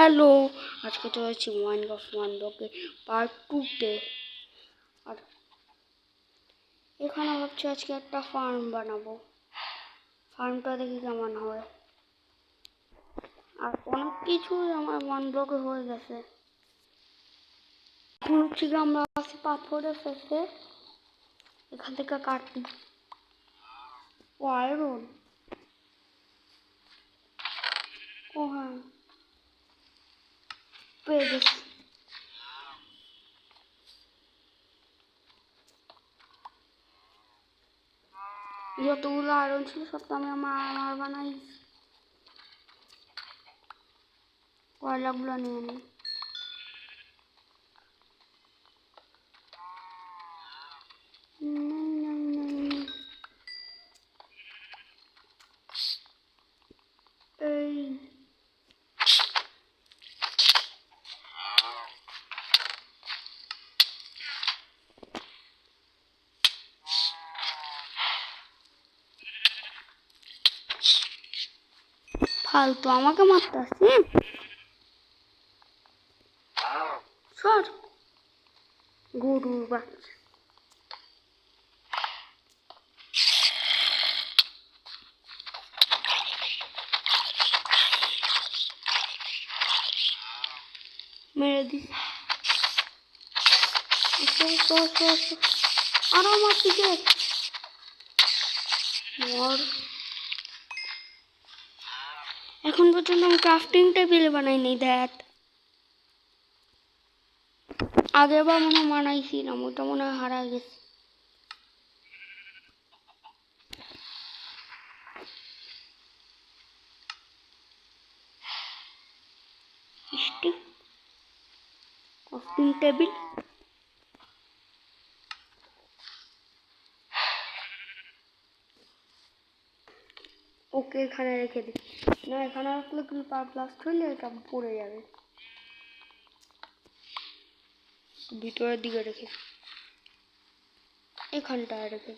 Hello, আজকে তো হচ্ছে মাইনক্রাফট ব্লকে পার্ট 2-তে। আর এখানে ভাবছি আজকে একটা ফার্ম বানাবো। ফার্মটা দেখি কেমন হয়। আর অনেক কিছুই আমার ব্লকে হয়ে গেছে। এখন হচ্ছে কি আমরা আসি পাথরের ফেসে, এখান থেকে কাটি। ও আয়রন, ও হ্যাঁ পেয়ে গেছি। যতগুলো আয়রন ছিল সব তো আমি আমার বানাই। কয়লাগুলো নিয়ে নিই। এই ফালতু আমাকে মারতে আসছি। সর গরুর বাচ্চা। মেরে দিস। আর আমার দিকে মর। এখন পর্যন্ত আমি ক্রাফটিং টেবিল বানাইনি। দেখ আগেরবার মনে হয় বানাইছিলাম, ওটা মনে হয় হারা গেছে। ক্রাফটিং টেবিল ওকে এখানে রেখে দিই। না এখানে রাখলে ক্রিপার ব্লাস্ট হইলে এটা পড়ে যাবে। ভিতরের দিকে রেখে এখানটায় রেখে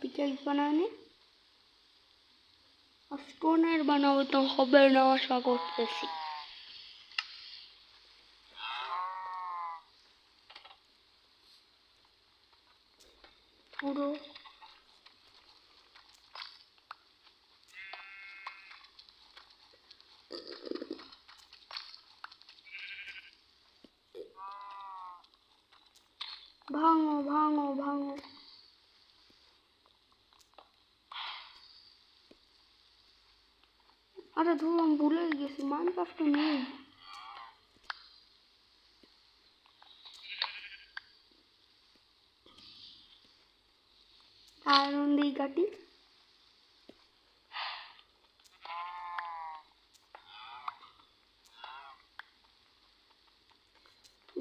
পিকেক্স বানানি। আর স্টোনের বানাবো তো হবে না আশা করতেছি। পুরো ভাঙো ভাঙো ভাঙো। আরে ধরো আমি ভুলে গেছি মাইনক্রাফটে নেই। আয়রন দিয়ে কাটি।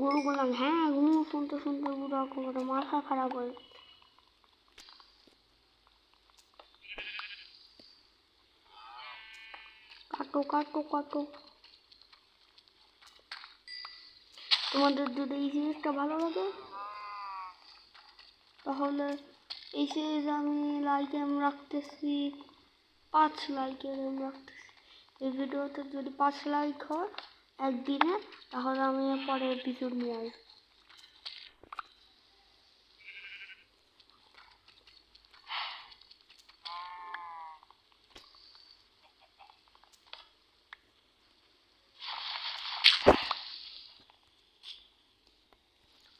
গরু বললাম হ্যাঁ ঘুমু শুনতে শুনতে পুরো একেবারে মাথা খারাপ হয়ে। কাটো কাটো কাটো। তোমাদের যদি এই সিরিজটা ভালো লাগে তাহলে এই সিরিজ আমি লাইক এম রাখতেছি 5 লাইকের এম রাখতেছি। এই ভিডিওতে যদি 5 লাইক হয় একদিনে তাহলে আমি পরের এপিসোড নিয়ে আসবো।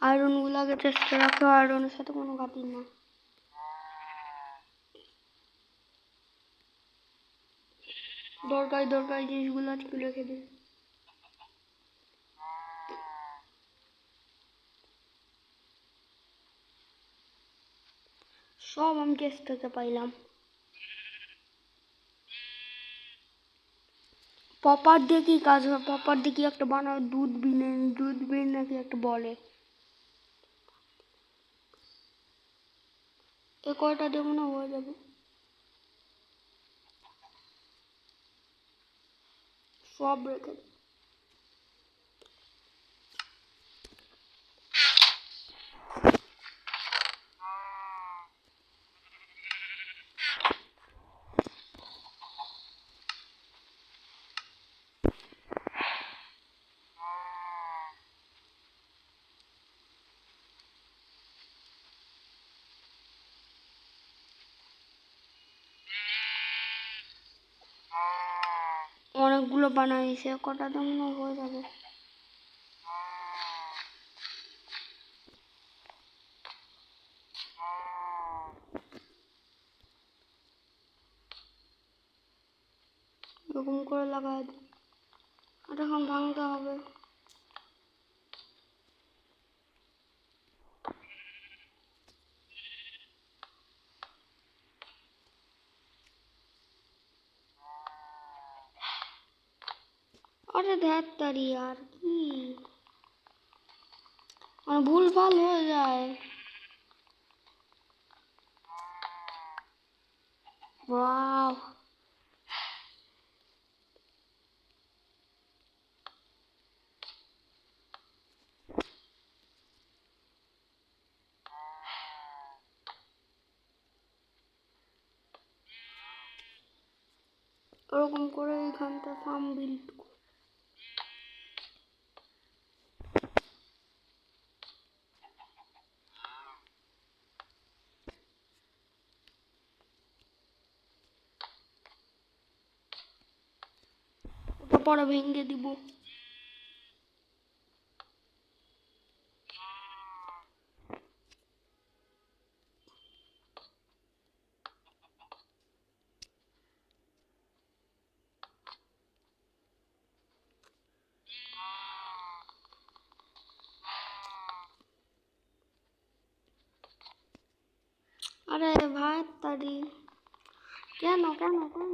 আয়রন গুলাকে চেষ্টা রাখো, আয়রনের সাথে কোনো ঘাটি না। দরকারি দরকারি জিনিসগুলো আজকে রেখে দিই। সব আমি কেস থেকে পাইলাম। পপার দিয়ে কি কাজ হয়? পপার দিয়ে কি একটা বানায় দুধ বিন নাকি একটা বলে। এ কয়টা দেবো না হয়ে যাবে। সব রেখে অনেকগুলো বানাইছে, কটা দিন হয়ে যাবে। এরকম করে লাগাই দিই, আর এখন ভাঙতে হবে। আরে ধ্যাত তারি আর কি, মানে ভুল ভাল হয়ে যায়। ওয়াও, ওরকম করে এইখানটা ফার্ম বিল্ড। ওটা পরে ভেঙে দিব। আরে ভাই তারি, কেন কেন কেন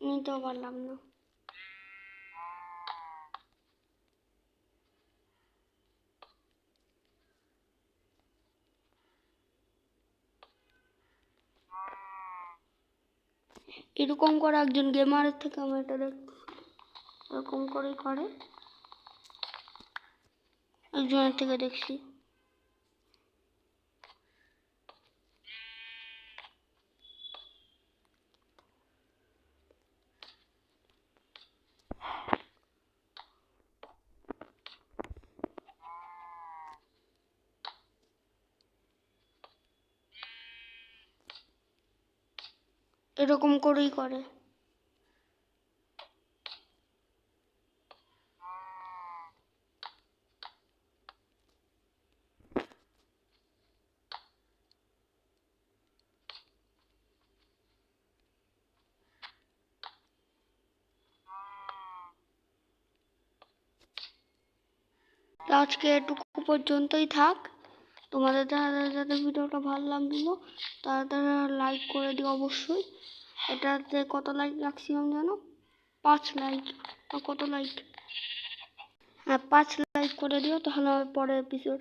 নিতে পারলাম না। এরকম করে একজন গেমারের থেকে আমি এটা দেখছি, এরকম করেই করে, একজনের থেকে দেখছি। এরকম করেই করে। আজকে এটুকু পর্যন্তই থাক। তোমাদের যাদের ভিডিওটা ভালো লাগলো তারা লাইক করে দিও অবশ্যই। এটাতে কত লাইক ম্যাক্সিমাম জানো? 5 লাইক। কত লাইক? হ্যাঁ 5 লাইক করে দিও, তাহলে আমার পরের এপিসোড